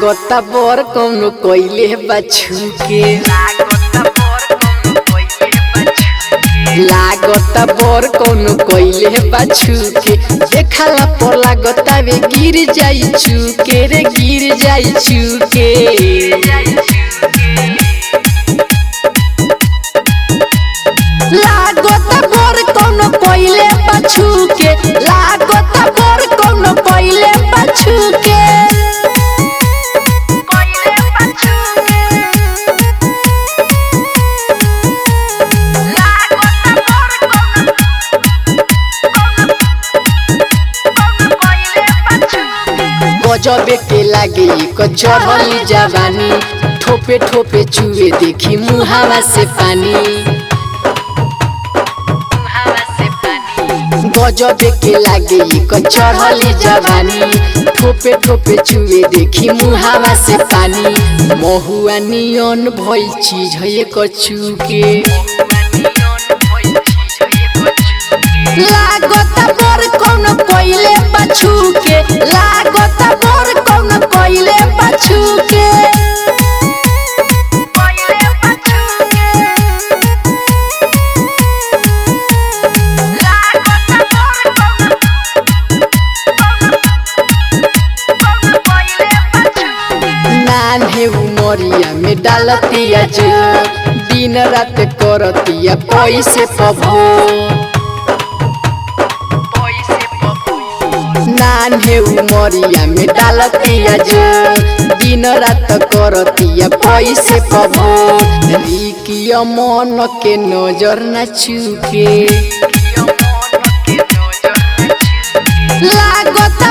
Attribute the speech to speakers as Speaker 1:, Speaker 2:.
Speaker 1: लागता बर कौनो कोइले बछु के लागता बर कौनो कोइले बछु के देखला पर लागता वे गिर जाई चुके रे गिर जाई चुके लागता बर कौनो कोइले बछु के लागता बर कौनो कोइले बछु के गजबे के लागे चढ़ली जवानी ठोपे ठोपे चुए देखी मुहावा से पानी गजबे के लागे चढ़ली जवानी ठोपे ठोपे चुए देखी मुहावा से पानी महुआ नियन भइल चीज है कछु के लागता बर कौनो कोइले बछु के लागता बर कौनो कोइले बछु के नान्हे उमरिया में डालतिया जो दिन रात करतिया पैसे पभो नान्हे उमरिया में डालतिया जो दिन रात करतिया पैसे पभो रिकिया मन के नजर न चुके लागता